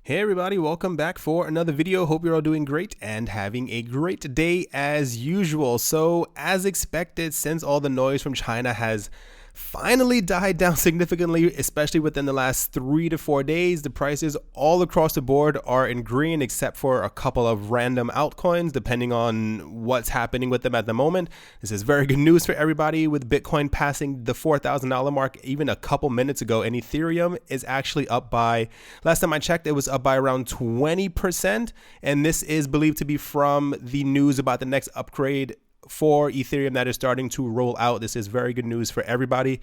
Hey everybody, welcome back for another video. Hope you're all doing great and having a great day as usual. So as expected, since all the noise from China has finally died down significantly, especially within the last 3 to 4 days, the prices all across the board are in green except for a couple of random altcoins depending on what's happening with them at the moment. This is very good news for everybody, with Bitcoin passing the $4,000 mark even a couple minutes ago, and Ethereum is actually up by, last time I checked, it was up by around 20%, and this is believed to be from the news about the next upgrade for Ethereum that is starting to roll out. This is very good news for everybody.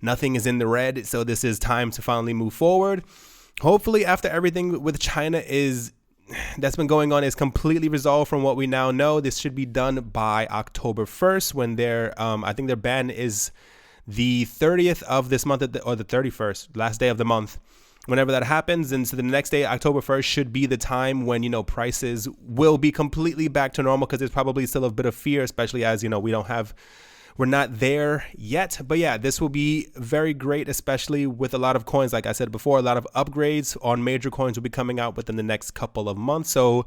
Nothing is in the red, so this is time to finally move forward. Hopefully, after everything with China that's been going on is completely resolved from what we now know, this should be done by October 1st, when I think their ban is the 30th of this month or the 31st, last day of the month. Whenever that happens, and so the next day, October 1st, should be the time when, prices will be completely back to normal, because there's probably still a bit of fear, especially as, we're not there yet. But yeah, this will be very great, especially with a lot of coins. Like I said before, a lot of upgrades on major coins will be coming out within the next couple of months. So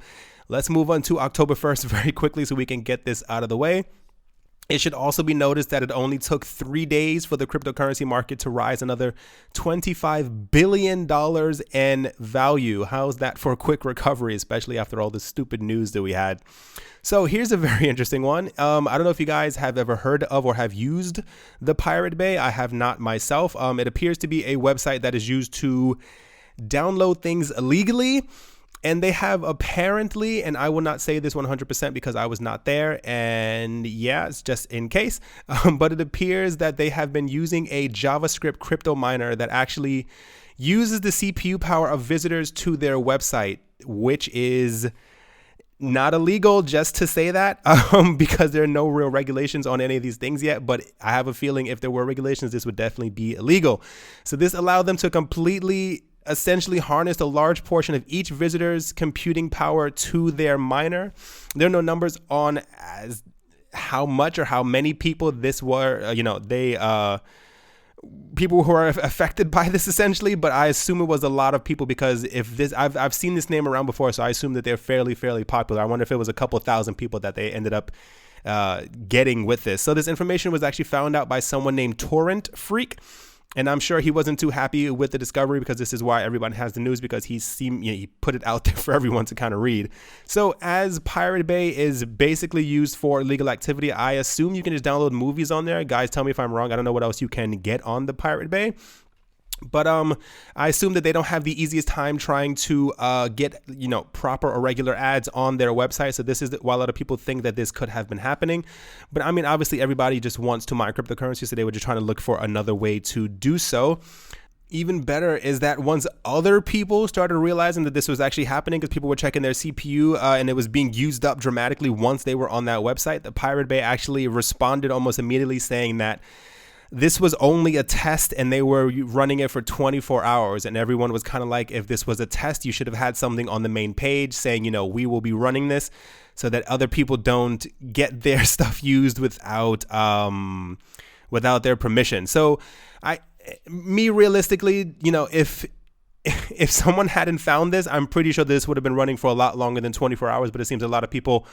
let's move on to October 1st very quickly so we can get this out of the way. It should also be noticed that it only took 3 days for the cryptocurrency market to rise another $25 billion in value. How's that for a quick recovery, especially after all the stupid news that we had? So here's a very interesting one. I don't know if you guys have ever heard of or have used the Pirate Bay. I have not myself. It appears to be a website that is used to download things illegally. And they have apparently, and I will not say this 100% because I was not there, and yeah, it's just in case, but it appears that they have been using a JavaScript crypto miner that actually uses the CPU power of visitors to their website, which is not illegal, just to say that, because there are no real regulations on any of these things yet. But I have a feeling if there were regulations, this would definitely be illegal. So this allowed them to completely essentially harnessed a large portion of each visitor's computing power to their miner. There are no numbers on as how much or how many people this were, people who are affected by this essentially, but I assume it was a lot of people, because if this, I've seen this name around before, so I assume that they're fairly popular. I wonder if it was a couple thousand people that they ended up getting with this. So this information was actually found out by someone named Torrent Freak. And I'm sure he wasn't too happy with the discovery, because this is why everyone has the news, because he put it out there for everyone to kind of read. So as Pirate Bay is basically used for illegal activity, I assume you can just download movies on there. Guys, tell me if I'm wrong. I don't know what else you can get on the Pirate Bay. But I assume that they don't have the easiest time trying to get proper or regular ads on their website. So this is why a lot of people think that this could have been happening. But I mean, obviously everybody just wants to mine cryptocurrency, so they were just trying to look for another way to do so. Even better is that once other people started realizing that this was actually happening, because people were checking their CPU and it was being used up dramatically once they were on that website, the Pirate Bay actually responded almost immediately, saying that this was only a test and they were running it for 24 hours. And everyone was kind of like, if this was a test, you should have had something on the main page saying, we will be running this, so that other people don't get their stuff used without their permission. So realistically, if someone hadn't found this, I'm pretty sure this would have been running for a lot longer than 24 hours. But it seems a lot of people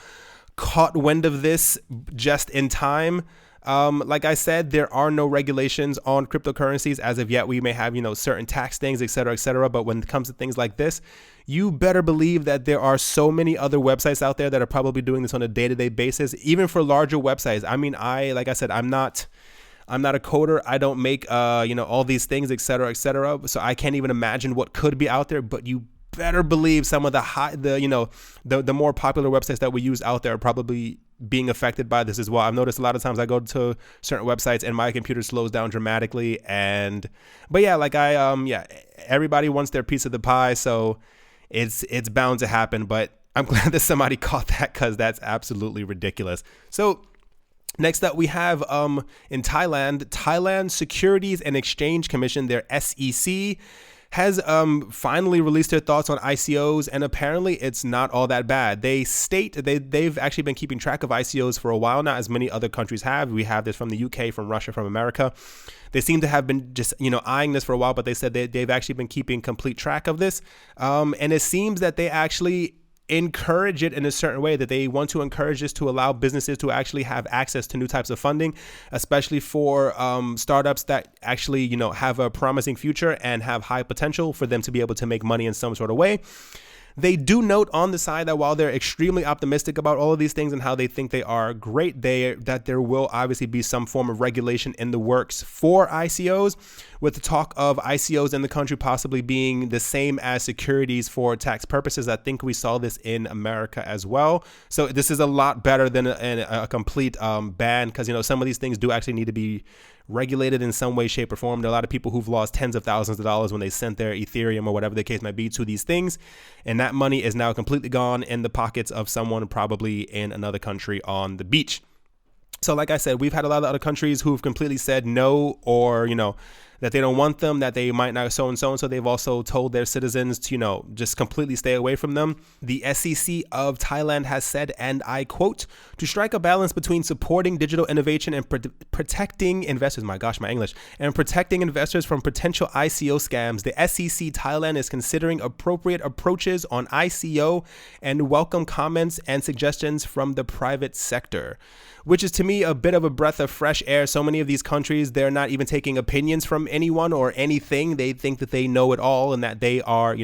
caught wind of this just in time. Like I said, there are no regulations on cryptocurrencies as of yet. We may have, certain tax things, et cetera, but when it comes to things like this, you better believe that there are so many other websites out there that are probably doing this on a day-to-day basis, even for larger websites. I mean, like I said, I'm not a coder. I don't make, all these things, et cetera, so I can't even imagine what could be out there. But you better believe some of the more popular websites that we use out there are probably being affected by this as well. I've noticed a lot of times I go to certain websites and my computer slows down dramatically. But yeah, everybody wants their piece of the pie, so it's bound to happen. But I'm glad that somebody caught that, because that's absolutely ridiculous. So next up, we have in Thailand Securities and Exchange Commission, their SEC, has finally released their thoughts on ICOs, and apparently it's not all that bad. They state they've actually been keeping track of ICOs for a while now, as many other countries have. We have this from the UK, from Russia, from America. They seem to have been just, eyeing this for a while, but they said they've actually been keeping complete track of this. And it seems that they actually encourage it in a certain way, that they want to encourage this to allow businesses to actually have access to new types of funding, especially for startups that actually, have a promising future and have high potential for them to be able to make money in some sort of way. They do note on the side that while they're extremely optimistic about all of these things and how they think they are great, that there will obviously be some form of regulation in the works for ICOs, with the talk of ICOs in the country possibly being the same as securities for tax purposes. I think we saw this in America as well. So this is a lot better than a complete ban, because some of these things do actually need to be regulated in some way, shape, or form. There are a lot of people who've lost tens of thousands of dollars when they sent their Ethereum or whatever the case might be to these things, and that money is now completely gone in the pockets of someone probably in another country on the beach. So like I said, we've had a lot of other countries who've completely said no, or that they don't want them, that they might not so and so. They've also told their citizens to, just completely stay away from them. The SEC of Thailand has said, and I quote, "To strike a balance between supporting digital innovation and protecting investors," my English, "and protecting investors from potential ICO scams, the SEC Thailand is considering appropriate approaches on ICO and welcome comments and suggestions from the private sector." Which is, to me, a bit of a breath of fresh air. So many of these countries, they're not even taking opinions from anyone or anything. They think that they know it all and that they are,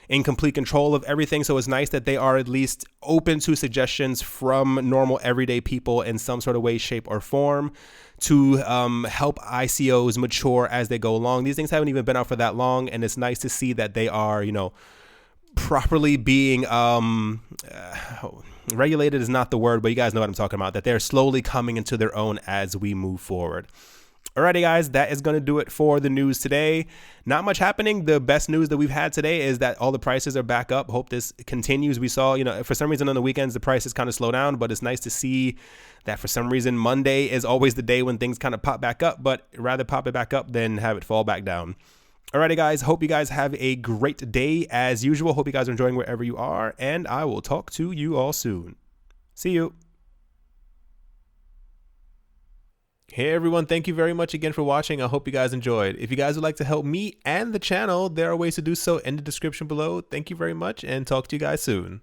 in complete control of everything. So it's nice that they are at least open to suggestions from normal everyday people in some sort of way, shape, or form to help ICOs mature as they go along. These things haven't even been out for that long, and it's nice to see that they are, properly being regulated is not the word, but you guys know what I'm talking about, that they're slowly coming into their own as we move forward. Alrighty, guys, that is going to do it for the news today. Not much happening. The best news that we've had today is that all the prices are back up. Hope this continues. We saw, for some reason on the weekends, the prices kind of slow down, but it's nice to see that for some reason Monday is always the day when things kind of pop back up, but rather pop it back up than have it fall back down. Alrighty, guys, hope you guys have a great day as usual. Hope you guys are enjoying wherever you are, and I will talk to you all soon. See you. Hey everyone, thank you very much again for watching. I hope you guys enjoyed. If you guys would like to help me and the channel, there are ways to do so in the description below. Thank you very much, and talk to you guys soon.